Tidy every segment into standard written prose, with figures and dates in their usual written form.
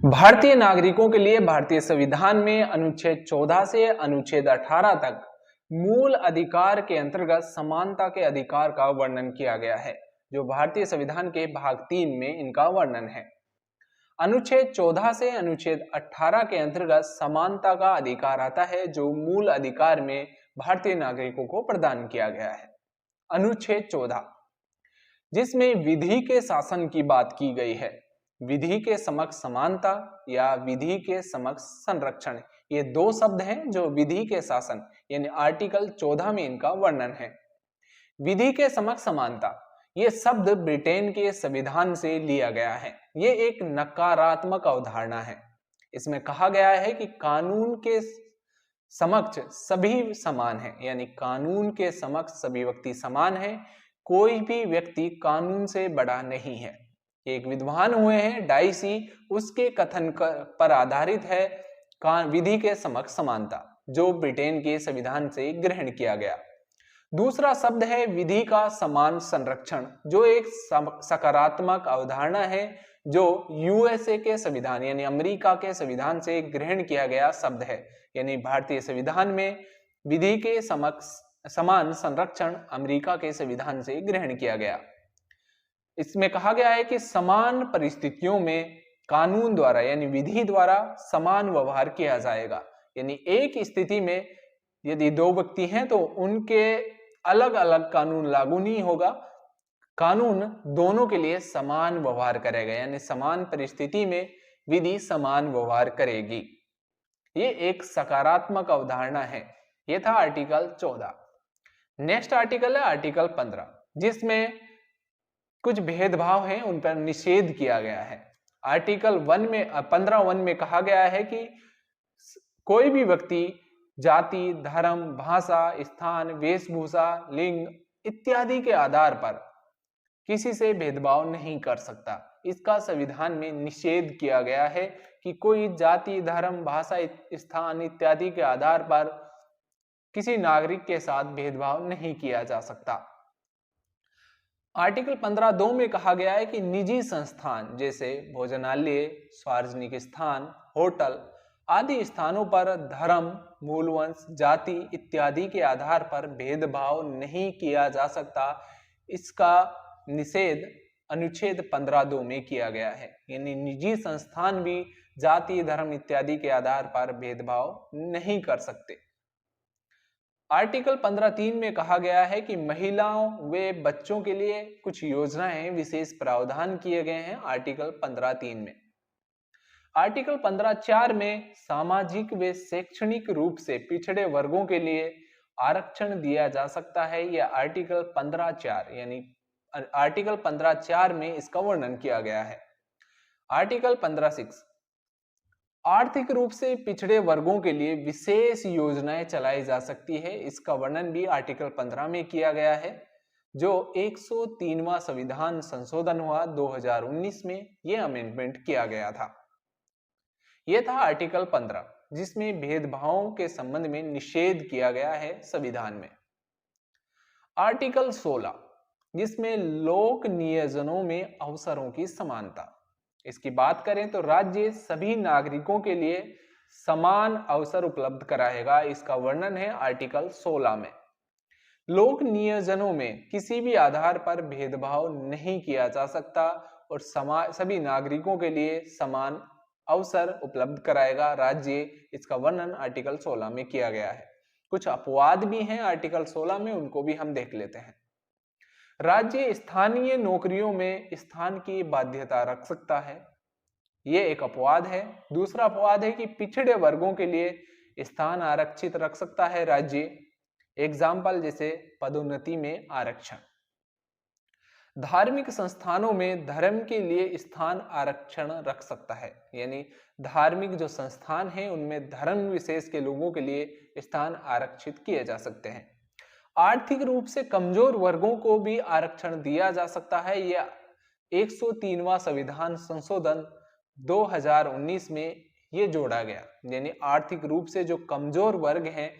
भारतीय नागरिकों के लिए भारतीय संविधान में अनुच्छेद 14 से अनुच्छेद 18 तक मूल अधिकार के अंतर्गत समानता के अधिकार का वर्णन किया गया है। जो भारतीय संविधान के भाग 3 में इनका वर्णन है। अनुच्छेद 14 से अनुच्छेद 18 के अंतर्गत समानता का अधिकार आता है, जो मूल अधिकार में भारतीय नागरिकों को प्रदान किया गया है। अनुच्छेद 14 जिसमें विधि के शासन की बात की गई है। विधि के समक्ष समानता या विधि के समक्ष संरक्षण, ये दो शब्द हैं जो विधि के शासन यानी आर्टिकल 14 में इनका वर्णन है। विधि के समक्ष समानता ये शब्द ब्रिटेन के संविधान से लिया गया है। ये एक नकारात्मक अवधारणा है। इसमें कहा गया है कि कानून के समक्ष सभी समान हैं, यानी कानून के समक्ष सभी व्यक्ति समान हैं। कोई भी व्यक्ति कानून से बड़ा नहीं है। एक विद्वान हुए हैं डाइसी, उसके कथन पर आधारित है विधि के समक्ष समानता, जो ब्रिटेन के संविधान से ग्रहण किया गया। दूसरा शब्द है विधि का समान संरक्षण, जो एक सकारात्मक अवधारणा है, जो यूएसए के संविधान यानी अमेरिका के संविधान से ग्रहण किया गया शब्द है। यानी भारतीय संविधान में विधि के समक्ष समान संरक्षण अमेरिका के संविधान से ग्रहण किया गया। इसमें कहा गया है कि समान परिस्थितियों में कानून द्वारा यानी विधि द्वारा समान व्यवहार किया जाएगा। यानी एक स्थिति में यदि दो व्यक्ति हैं तो उनके अलग अलग कानून लागू नहीं होगा, कानून दोनों के लिए समान व्यवहार करेगा, यानी समान परिस्थिति में विधि समान व्यवहार करेगी। ये एक सकारात्मक अवधारणा है। यह था आर्टिकल 14। नेक्स्ट आर्टिकल है आर्टिकल 15, जिसमें कुछ भेदभाव हैं उन पर निषेध किया गया है। आर्टिकल 15(1) में कहा गया है कि कोई भी व्यक्ति जाति, धर्म, भाषा, स्थान, वेशभूषा, लिंग इत्यादि के आधार पर किसी से भेदभाव नहीं कर सकता। इसका संविधान में निषेध किया गया है कि कोई जाति, धर्म, भाषा, स्थान इत्यादि के आधार पर किसी नागरिक के साथ भेदभाव नहीं किया जा सकता। आर्टिकल 15(2) में कहा गया है कि निजी संस्थान जैसे भोजनालय, सार्वजनिक स्थान, होटल आदि स्थानों पर धर्म, मूलवंश, जाति इत्यादि के आधार पर भेदभाव नहीं किया जा सकता। इसका निषेध अनुच्छेद 15(2) में किया गया है। यानी निजी संस्थान भी जाति, धर्म इत्यादि के आधार पर भेदभाव नहीं कर सकते। आर्टिकल 15(3) में कहा गया है कि महिलाओं व बच्चों के लिए कुछ योजनाएं विशेष प्रावधान किए गए हैं आर्टिकल 15(3) में। आर्टिकल 15(4) में सामाजिक व शैक्षणिक रूप से पिछड़े वर्गों के लिए आरक्षण दिया जा सकता है। यह आर्टिकल 15(4) यानी आर्टिकल 15(4) में इसका वर्णन किया गया है। आर्टिकल 15(6) आर्थिक रूप से पिछड़े वर्गों के लिए विशेष योजनाएं चलाई जा सकती है। इसका वर्णन भी आर्टिकल 15 में किया गया है, जो 103वां संविधान संशोधन हुआ 2019 में यह अमेंडमेंट किया गया था। यह था आर्टिकल 15, जिसमें भेदभावों के संबंध में निषेध किया गया है संविधान में। आर्टिकल 16, जिसमें लोक नियोजनों में अवसरों की समानता। इसकी बात करें तो राज्य सभी नागरिकों के लिए समान अवसर उपलब्ध कराएगा। इसका वर्णन है आर्टिकल 16 में। लोक नियोजनों में किसी भी आधार पर भेदभाव नहीं किया जा सकता और सभी नागरिकों के लिए समान अवसर उपलब्ध कराएगा राज्य। इसका वर्णन आर्टिकल 16 में किया गया है। कुछ अपवाद भी हैं आर्टिकल 16 में, उनको भी हम देख लेते हैं। राज्य स्थानीय नौकरियों में स्थान की बाध्यता रख सकता है, ये एक अपवाद है। दूसरा अपवाद है कि पिछड़े वर्गों के लिए स्थान आरक्षित रख सकता है राज्य। एग्जाम्पल जैसे पदोन्नति में आरक्षण। धार्मिक संस्थानों में धर्म के लिए स्थान आरक्षण रख सकता है, यानी धार्मिक जो संस्थान हैं उनमें धर्म विशेष के लोगों के लिए स्थान आरक्षित किए जा सकते हैं। आर्थिक रूप से कमजोर वर्गों को भी आरक्षण दिया जा सकता है। यह 103वां संविधान संशोधन 2019 में ये जोड़ा गया। यानी आर्थिक रूप से जो कमजोर वर्ग हैं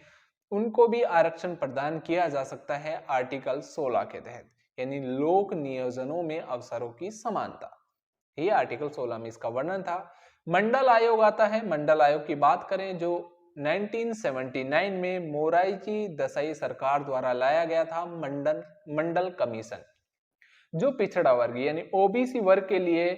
उनको भी आरक्षण प्रदान किया जा सकता है आर्टिकल 16 के तहत, यानी लोक नियोजनों में अवसरों की समानता। ये आर्टिकल 16 में इसका वर्णन था। मंडल आयोग आता है। मंडल आयोग की बात करें जो 1979 में मोरारजी देसाई सरकार द्वारा लाया गया था। मंडल कमीशन जो पिछड़ा वर्ग यानी ओबीसी वर्ग के लिए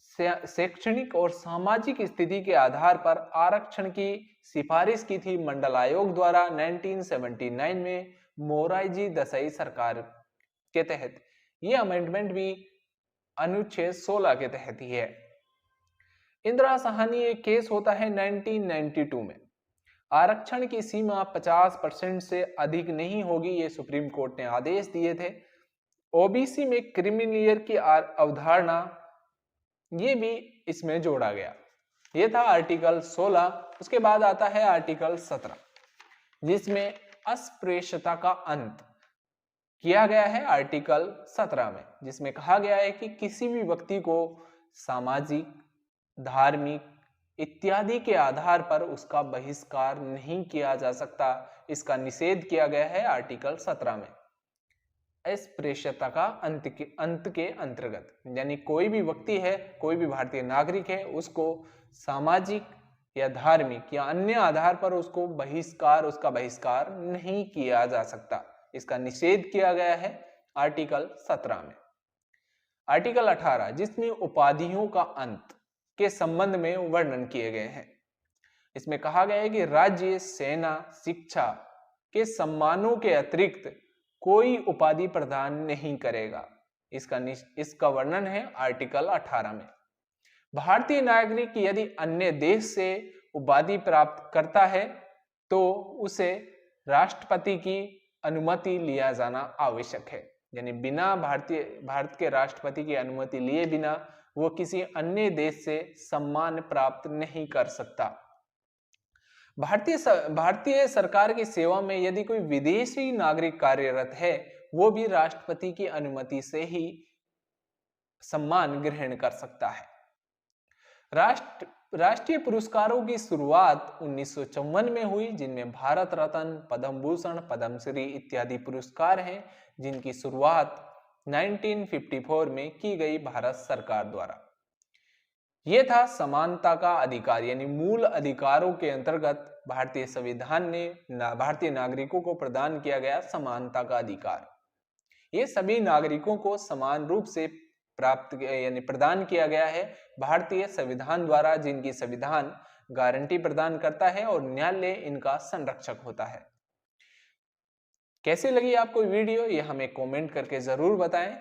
शैक्षणिक और सामाजिक स्थिति के आधार पर आरक्षण की सिफारिश की थी मंडल आयोग द्वारा 1979 में मोरारजी देसाई सरकार के तहत। यह अमेंडमेंट भी अनुच्छेद 16 के तहत ही है। इंदिरा साहनी एक केस होता है 1992 में। आरक्षण की सीमा 50% से अधिक नहीं होगी, ये सुप्रीम कोर्ट ने आदेश दिए थे। ओबीसी में क्रिमिलियर की अवधारणा ये भी इसमें जोड़ा गया। ये था आर्टिकल 16। उसके बाद आता है आर्टिकल 17 जिसमें अस्पृश्यता का अंत किया गया है आर्टिकल 17 में, जिसमें कहा गया है कि किसी भी व्यक्ति को सामाजिक, धार्मिक इत्यादि के आधार पर उसका बहिष्कार नहीं किया जा सकता। इसका निषेध किया गया है आर्टिकल 17 में अस्पृश्यता का अंत के अंतर्गत। यानी कोई भी व्यक्ति है, कोई भी भारतीय नागरिक है, उसको सामाजिक या धार्मिक या अन्य आधार पर उसका बहिष्कार नहीं किया जा सकता। इसका निषेध किया गया है आर्टिकल 17 में। आर्टिकल 18 जिसमें उपाधियों का अंत के संबंध में वर्णन किए गए हैं। इसमें कहा गया है कि राज्य, सेना, शिक्षा के सम्मानों के अतिरिक्त कोई उपाधि प्रदान नहीं करेगा। इसका वर्णन है आर्टिकल 18 में। भारतीय नागरिक यदि अन्य देश से उपाधि प्राप्त करता है तो उसे राष्ट्रपति की अनुमति लिया जाना आवश्यक है। यानी बिना भारत के राष्ट्रपति की अनुमति लिए बिना वो किसी अन्य देश से सम्मान प्राप्त नहीं कर सकता। भारतीय सरकार की सेवा में यदि कोई विदेशी नागरिक कार्यरत है, वो भी राष्ट्रपति की अनुमति से ही सम्मान ग्रहण कर सकता है। राष्ट्रीय पुरस्कारों की शुरुआत 1954 में हुई, जिनमें भारत रत्न, पद्म भूषण, पद्मश्री इत्यादि पुरस्कार हैं, जिनकी शुरुआत 1954 में की गई भारत सरकार द्वारा। यह था समानता का अधिकार, यानी मूल अधिकारों के अंतर्गत भारतीय संविधान ने भारतीय नागरिकों को प्रदान किया गया समानता का अधिकार। ये सभी नागरिकों को समान रूप से प्रदान किया गया है भारतीय संविधान द्वारा, जिनकी संविधान गारंटी प्रदान करता है और न्यायालय इनका संरक्षक होता है। कैसी लगी आपको वीडियो, ये हमें कमेंट करके जरूर बताएं।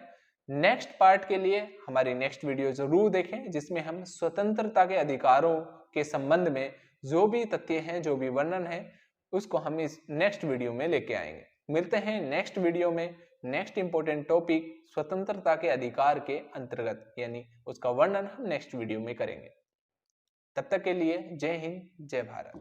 नेक्स्ट पार्ट के लिए हमारी नेक्स्ट वीडियो जरूर देखें, जिसमें हम स्वतंत्रता के अधिकारों के संबंध में जो भी तथ्य हैं, जो भी वर्णन है, उसको हम इस नेक्स्ट वीडियो में लेके आएंगे। मिलते हैं नेक्स्ट वीडियो में। नेक्स्ट इंपॉर्टेंट टॉपिक स्वतंत्रता के अधिकार के अंतर्गत, यानी उसका वर्णन हम नेक्स्ट वीडियो में करेंगे। तब तक के लिए जय हिंद, जय भारत।